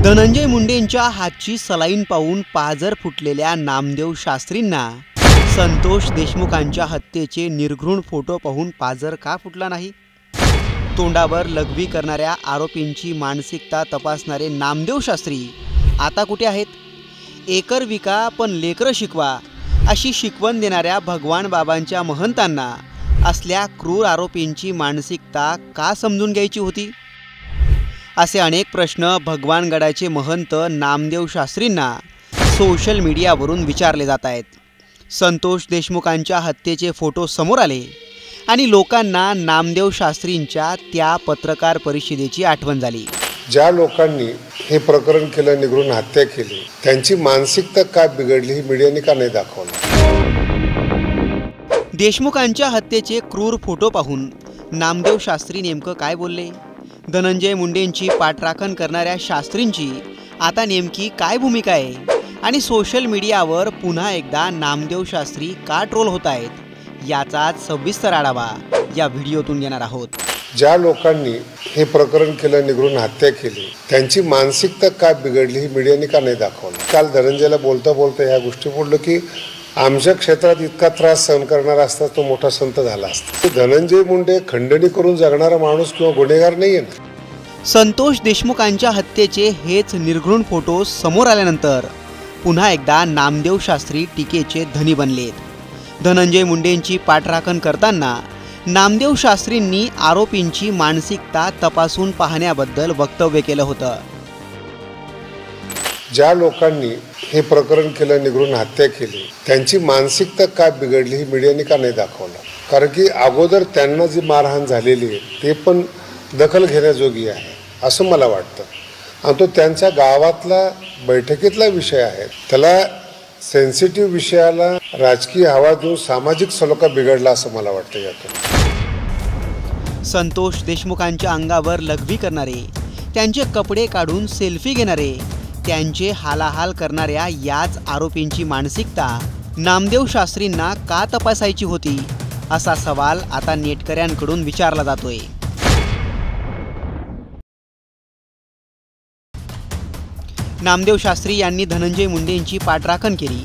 धनंजय मुंडेंच्या हातची सलाईन पाहून पाजर फुटलेल्या नामदेव शास्त्रींना संतोष देशमुखांच्या हत्येचे निर्घृण फोटो पाहून पाजर का फुटला नाही? तोंडावर लघवी करणाऱ्या आरोपींची मानसिकता तपासणारे नामदेव शास्त्री आता कुठे आहेत? एकर विका पण लेकर शिकवा अशी शिकवण देणाऱ्या भगवान बाबांच्या महंतांना असल्या क्रूर आरोपींची मानसिकता का समजून घ्यायची होती? असे अनेक प्रश्न भगवानगडाचे महंत नामदेव शास्त्रींना सोशल मीडियावरून विचारले जात आहेत। संतोष देशमुखांच्या हत्येचे फोटो समोर आले आणि लोकांना नामदेव शास्त्रींच्या त्या पत्रकार परिषदेची आठवण झाली। ज्या लोकांनी हे प्रकरण केलं, निघून हत्या केली, त्यांची मानसिकता का बिघडली ही मीडियाने का नाही दाखवलं? देशमुखांच्या हत्येचे क्रूर फोटो पाहून नामदेव शास्त्री नेमकं काय बोलले? धनंजय मुंडेंची पाठराखण करणाऱ्या शास्त्रींची आता नेमकी काय भूमिका आहे? आणि सोशल मीडियावर पुन्हा एकदा नामदेव शास्त्री का ट्रोल होत आहेत, याचाच सविस्तर आढावा या व्हिडिओतून घेणार आहोत। ज्या लोकांनी हे प्रकरण केलं, निघून हत्या केली, त्यांची मानसिकता का बिघडली ही मीडियाने का नाही दाखवलं? काल धनंजयला बोलता बोलता ह्या गोष्टी बोललो की आमच्या क्षेत्रात इतका त्रास सहन करणारा असता तो मोठा संत झाला असता। धनंजय मुंडे खंडणी करून जगणारा माणूस किंवा गुन्हेगार नाहीये ना। संतोष देशमुखांच्या हत्येचे हेच निर्घृण फोटो समोर आल्यानंतर पुन्हा एकदा नामदेव शास्त्री टीकेचे धनी बनलेत। धनंजय मुंडेंची पाठराखण करताना नामदेव शास्त्रींनी आरोपींची मानसिकता तपासून पाहण्याबद्दल वक्तव्य केलं होतं। ज्या लोकांनी हे प्रकरण केलं, निघून हत्या केली, त्यांची मानसिकता का बिघडली ही मीडियाने का नाही दाखवलं? कारण की अगोदर त्यांना जी मारहाण झालेली आहे ते पण दखल घेण्याजोगी आहे असं मला वाटतं। आणि तो त्यांच्या गावातला बैठकीतला विषय आहे, त्याला सेन्सिटिव्ह विषयाला राजकीय हवा देऊन सामाजिक सलोखा बिघडला असं मला वाटतं। यातून संतोष देशमुखांच्या अंगावर लघवी करणारे, त्यांचे कपडे काढून सेल्फी घेणारे, त्यांचे हालाहाल करणाऱ्या याच आरोपींची मानसिकता नामदेव शास्त्रींना का तपासायची होती, असा सवाल आता नेटकऱ्यांकडून विचारला जातोय। नामदेव शास्त्री यांनी धनंजय मुंडेंची पाठराखण केली,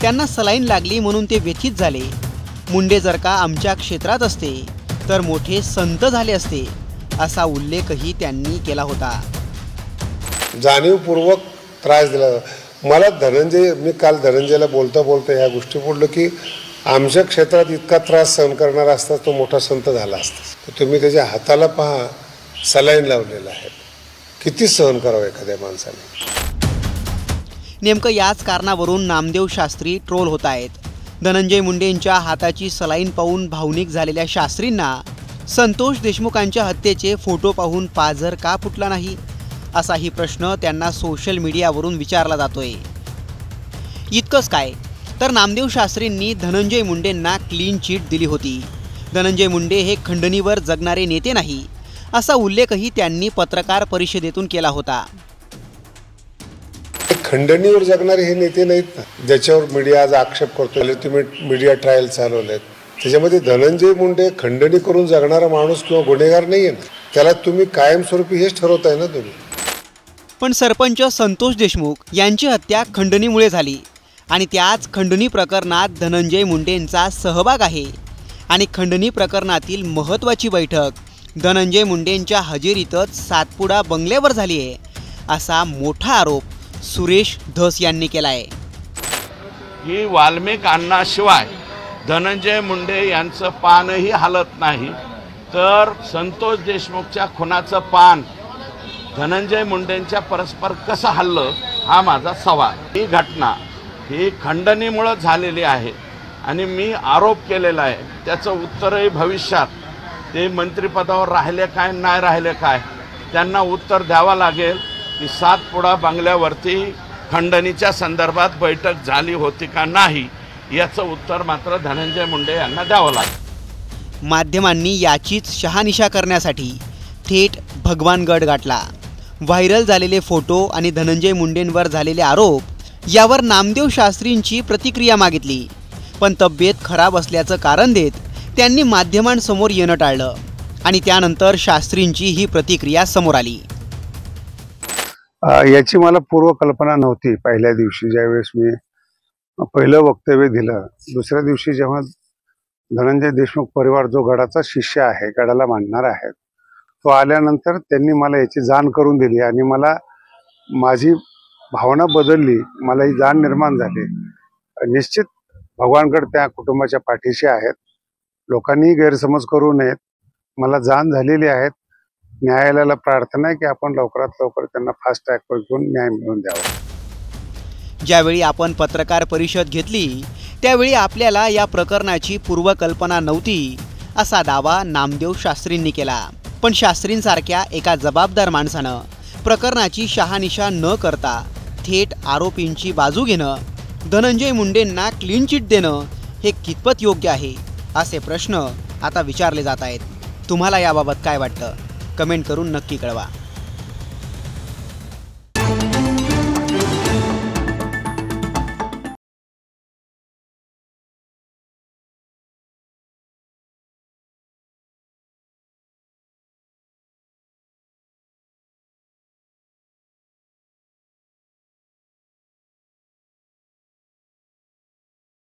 त्यांना सलाईन लागली म्हणून ते व्यथित झाले। मुंडे जर का आमच्या क्षेत्रात असते तर मोठे संत झाले असते, असा उल्लेखही त्यांनी केला होता। जाणीवपूर्वक त्रास दिला मला धनंजय। मी काल धनंजयला बोलता बोलता ह्या गोष्टी बोललो की आमच्या क्षेत्रात इतका त्रास सहन करणारा असता तो मोठा संत झाला असता। तुम्ही त्याच्या हाताला पहा, सलाईन लावलेला आहे, किती सहन करावं एखाद्या माणसाने? नेमकं याच कारणावरून नामदेव शास्त्री ट्रोल होत आहेत। धनंजय मुंडेंच्या हाताची सलाईन पाहून भावनिक झालेल्या शास्त्रींना संतोष देशमुखांच्या हत्येचे फोटो पाहून पाजर का फुटला नाही, असाही प्रश्न त्यांना सोशल मीडियावरून विचारला जातोय। इतकंच काय तर नामदेव शास्त्रींनी धनंजय मुंडेंना क्लीन चिट दिली होती। धनंजय मुंडे हे खंडणीवर जगणारे नेते नाही, असा उल्लेखही त्यांनी पत्रकार परिषदेतून केला होता। खंडणीवर जगणारे हे नेते नाहीत ना, ज्याच्यावर मीडिया आज आक्षेप करतो। तुम्ही मीडिया ट्रायल चालवलेत, त्याच्यामध्ये धनंजय मुंडे खंडणी करून जगणारा माणूस किंवा गुन्हेगार नाहीये ना, त्याला तुम्ही कायमस्वरूपी हेच ठरवताय ना तुम्ही। पण सरपंच संतोष देशमुख यांची हत्या खंडणीमुळे झाली आणि त्याच खंडणी प्रकरणात धनंजय मुंडेंचा सहभाग आहे। आणि खंडणी प्रकरणातील महत्त्वाची बैठक धनंजय मुंडेंच्या हजेरीतच सातपुडा बंगल्यावर झाली आहे, असा मोठा आरोप सुरेश धस यांनी केला आहे। ही वाल्मिक अण्णाशिवाय धनंजय मुंडे यांचं पानही हलत नाही, तर संतोष देशमुखच्या खुनाचं पान धनंजय मुंडेंच्या परस्पर कसं हल्लं हा माझा सवाल। ही घटना ही खंडणीमुळे झालेली आहे आणि मी आरोप केलेला आहे, त्याचं उत्तरही भविष्यात ते मंत्रिपदावर राहिले काय नाही राहिले काय त्यांना उत्तर द्यावं लागेल की सातपुडा बंगल्यावरती खंडणीच्या संदर्भात बैठक झाली होती का नाही, याचं उत्तर मात्र धनंजय मुंडे यांना द्यावं लागेल। माध्यमांनी याचीच शहानिशा करण्यासाठी थेट भगवानगड गाठला। व्हायरल झालेले फोटो आणि धनंजय मुंडेंवर झालेले आरोप यावर नामदेव शास्त्रींची प्रतिक्रिया मागितली, पण तब्येत खराब असल्याचं कारण देत त्यांनी माध्यमांसमोर येणं टाळलं आणि त्यानंतर शास्त्रींची ही प्रतिक्रिया समोर आली। याची मला पूर्वकल्पना नव्हती. पहिल्या दिवशी ज्यावेळेस मी पहिलं वक्तव्य दिलं, दुसऱ्या दिवशी जेव्हा धनंजय देशमुख परिवार जो गडाचा शिष्य आहे, गडाला मानणार आहे, तो आल्यानंतर त्यांनी मला याची जाण करून दिली आणि मला माझी भावना बदलली, मला ही जाण निर्माण झाली. निश्चित भगवानगड त्या कुटुंबाच्या पाठीशी आहेत. लोकांनी गैरसमज करू नयेत. मला जाण झालेली आहे. न्यायालयाला प्रार्थना आहे की आपण लवकरात लवकर त्यांना फास्ट ट्रॅकवर घेऊन न्याय मिळवून द्यावा. ज्यावेळी आपण पत्रकार परिषद घेतली त्यावेळी आपल्याला या प्रकरणाची पूर्वकल्पना नव्हती असा दावा नामदेव शास्त्रींनी केला. पण शास्त्रींसारख्या एका जबाबदार माणसानं प्रकरणाची शहानिशा न करता थेट आरोपींची बाजू घेणं, धनंजय मुंडेंना क्लीन चिट देणं हे कितपत योग्य आहे असे प्रश्न आता विचारले जात आहेत. तुम्हाला याबाबत काय वाटतं? कमेंट करून नक्की कळवा.